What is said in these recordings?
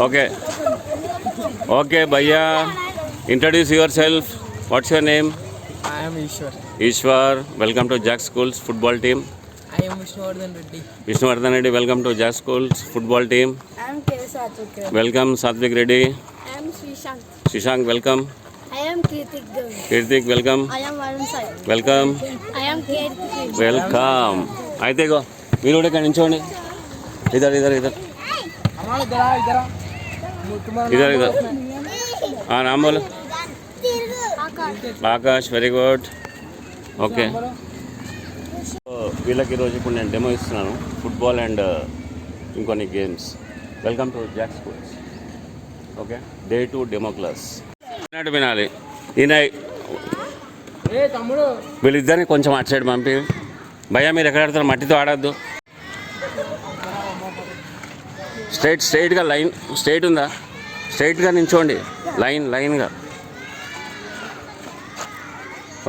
Okay. Okay, Bhaiya. Introduce yourself. What's your name? I am Ishwar. Ishwar. Welcome to Jack Schools football team. I am Vishnuvardhan Reddy. Vishnuvardhan Reddy. Welcome to Jack Schools football team. I am K. Sathik. Welcome Satvik Reddy. I am Srishank. Shishank. Welcome. I am Kritik Gaur. Kirtik. Welcome. I am Varun Sai. Welcome. I am Kirtik. Welcome. అయితే go మీరు కూడా ఇక్కడ నించోండి. ఇద్దరు ఇద్దరు ఇద్దరు ఇద్దరు ఇద్దరు నామ్ బోలో. ఆకాష్. Very good. ఓకే. వీళ్ళకి ఈరోజు ఇప్పుడు నేను డెమో ఇస్తున్నాను ఫుట్బాల్ అండ్ ఇంకొన్ని games. Welcome to Jack schools. Okay. Day 2 demo class. వినాలి ఈయన వీళ్ళిద్దరిని కొంచెం అటు సైడ్ పంపి. భయ్యా మీరు ఎక్కడ ఆడతారు? మట్టితో ఆడద్దు. స్ట్రైట్గా లైన్ స్ట్రైట్ ఉందా? స్ట్రైట్గా నించోండి. లైన్గా.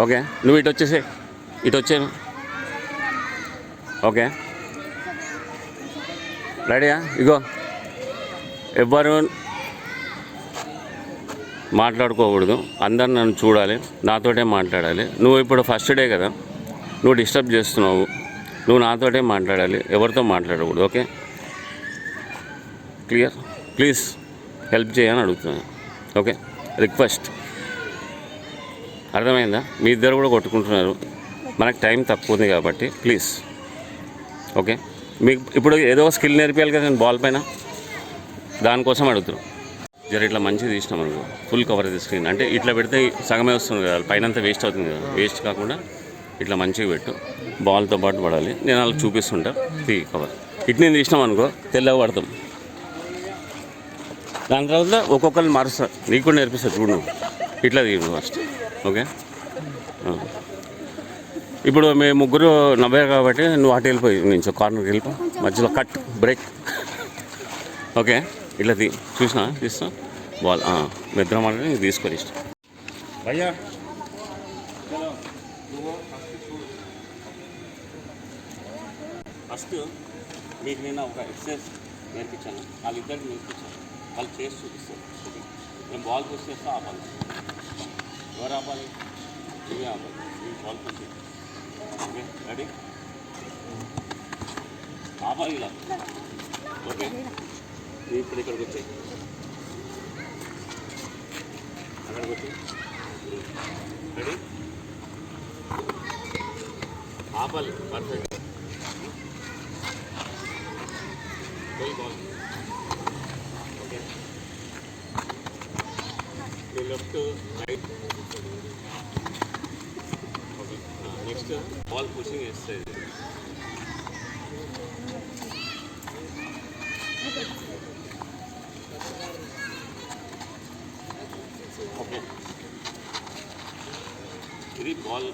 ఓకే. నువ్వు ఇటు వచ్చేసే. ఇటు వచ్చాను. ఓకే. రెడీయా? ఇగో ఎవ్వరు మాట్లాడుకోకూడదు. అందరు నన్ను చూడాలి, నాతోటే మాట్లాడాలి. నువ్వు ఇప్పుడు ఫస్ట్ డే కదా, నువ్వు డిస్టర్బ్ చేస్తున్నావు. నువ్వు నాతోటే మాట్లాడాలి, ఎవరితో మాట్లాడకూడదు. Okay, clear? ప్లీజ్ హెల్ప్ చేయని అడుగుతున్నాను. Okay, request. అర్థమైందా? మీ ఇద్దరు కూడా కొట్టుకుంటున్నారు. మనకు టైం తక్కువ ఉంది కాబట్టి ప్లీజ్. ఓకే. మీకు ఇప్పుడు ఏదో స్కిల్ నేర్పించాలి కదా నేను బాల్ పైన, దానికోసం అడుగుతున్నాను. జర ఇట్లా మంచిగా తీసినాం అనుకో, ఫుల్ కవర్ అయితే స్క్రీన్. అంటే ఇట్లా పెడితే సగమే వస్తుంది కదా, పైన అంతా వేస్ట్ అవుతుంది కదా. వేస్ట్ కాకుండా ఇట్లా మంచిగా పెట్టు, బాల్తో పాటు పడాలి. నేను వాళ్ళకి చూపిస్తుంటా. తీ కవర్. ఇటు నేను తీసినాం అనుకో తెల్లగా పడతాం. దాని తర్వాత ఒక్కొక్కరిని మారుస్తారు. నీకు కూడా నేర్పిస్తారు చూడు. నువ్వు ఇట్లా తీయండి ఫస్ట్. ఓకే. ఇప్పుడు మేము ముగ్గురు నవ్వారు కాబట్టి నువ్వు అటు వెళ్ళిపోయి నుంచి కార్నర్కి వెళ్ళిపో, మధ్యలో కట్ బ్రేక్. ఓకే, ఇట్లా చూసినా తీస్తా బాల్. మిత్రం అంటే నీకు తీసుకొని ఇష్టం. భయ్యా ఫస్ట్ మీకు నేను ఒక ఎక్సర్సైజ్ నేర్పించాను, వాళ్ళిద్దరికి నేర్పించాను. వాళ్ళు చేసి చూపిస్తారు. నేను బాల్ పుష్ చేస్తా, ఆపాలి. ఎవరు ఆపాలి? నువ్వే ఆపాలి. నువ్వు బాల్ పుష్ చేయి. Okay, ready? ఆపాలి ఇలా. ఓకే, నువ్వు ఇప్పుడు ఇక్కడికి వచ్చాయి, అక్కడికి వచ్చి. రెడీ? ఆపాలి. పర్ఫెక్ట్. బాల్. ఓకే, నీ left right. Okay, next ball pushing exercise. Okay, ఇది బాల్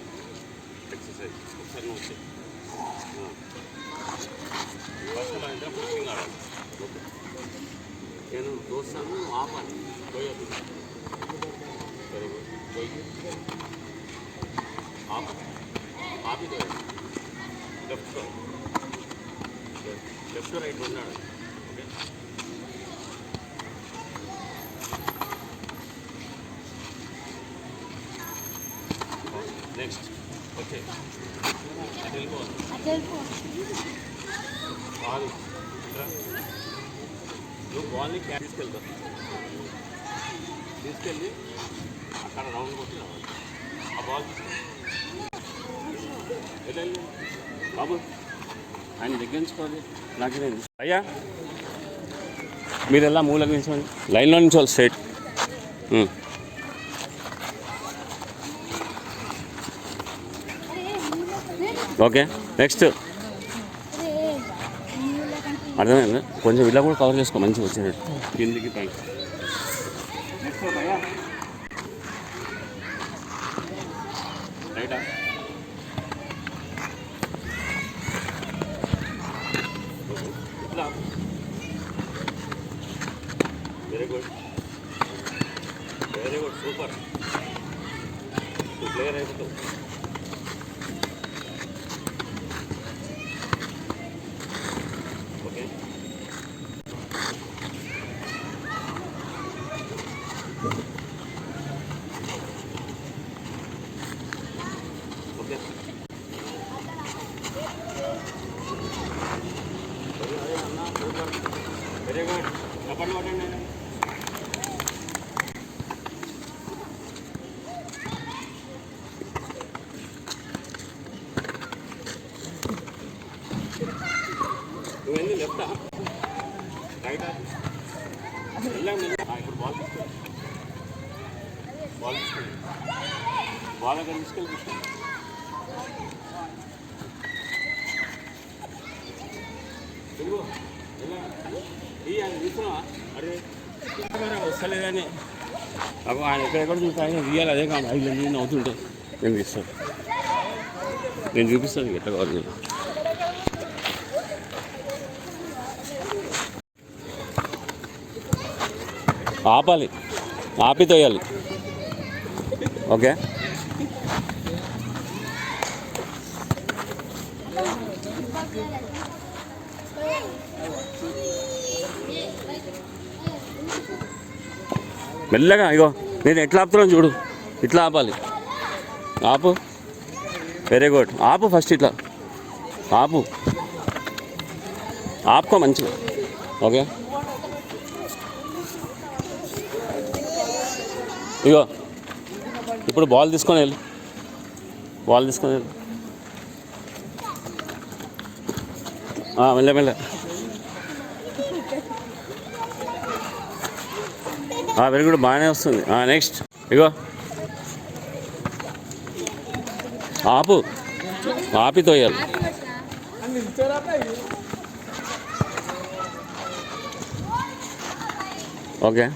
ఎక్సర్సైజ్. ఒకసారి నువ్వు వచ్చాయి. ఫస్ట్ మన ఇద్దరం పుషింగ్ ఆడాలి. ఓకే, నేను దోస్తాను, నువ్వు ఆపాలి. పోయొద్దు. Very good. పోయి ఆపి పోయాడు. లెఫ్ట్ రైట్ ఉన్నాడు. ఓకే, నెక్స్ట్ ఓకే, అటు వెళ్ళిపోవాలి. కాదు, నువ్వు బాల్ని క్యాచ్ తీసుకెళ్తావు. తీసుకెళ్ళి అక్కడ రౌండ్ కొట్టి రావాలి. ఆ బాల్ వెళ్ళి బాబు ఆయన దగ్గరించుకోవాలి. నాకేనండి అయ్యా, మీరు ఎలా మూలకు నిల్చోండి. లైన్లో నిల్చోవాలి స్ట్రైట్. Okay, next. అర్థమైందా? కొంచెం ఇలా కూడా కవర్ చేసుకో, మంచిగా వచ్చేటట్టు కిందికి పైకి. నెక్స్ట్ భయ్యా రైటా? ఇట్లా. Very good, very good, super. Player అయిపోతావు. Okay, very good. చప్పట్లు కొట్టండి. నువ్వెందుకు లెఫ్టా రైటా? ఇప్పుడు బాల్ తీసుకోండి. బాల్ అక్కడ తీసుకెళ్ళి తీసుకున్నావా? అరే వస్తలేదని అప్పుడు ఆయన ఎక్కడెక్కడ చూసి ఆయన తీయాలి. అదే కాదు 5 నేను అవుతుంటే నేను తీస్తాను. నేను చూపిస్తాను ఎట్లా కావాలి. ఆపాలి, ఆపి తోయాలి. ఓకే. మెల్లగా ఇగో నేను ఎట్లా ఆపుతున్నాను చూడు. ఇట్లా ఆపాలి. ఆపు. Very good. ఆపు ఫస్ట్ ఇట్లా ఆపు. ఆపుకో మంచిగా. ఓకే. ఇగో ఇప్పుడు బాల్ తీసుకొని వెళ్ళు. బాల్ తీసుకొని వెళ్ళు. మెల్ల మెల్ల. Very good. బాగానే వస్తుంది. నెక్స్ట్ ఇగో ఆపు, ఆపి తోయాలి. ఓకే.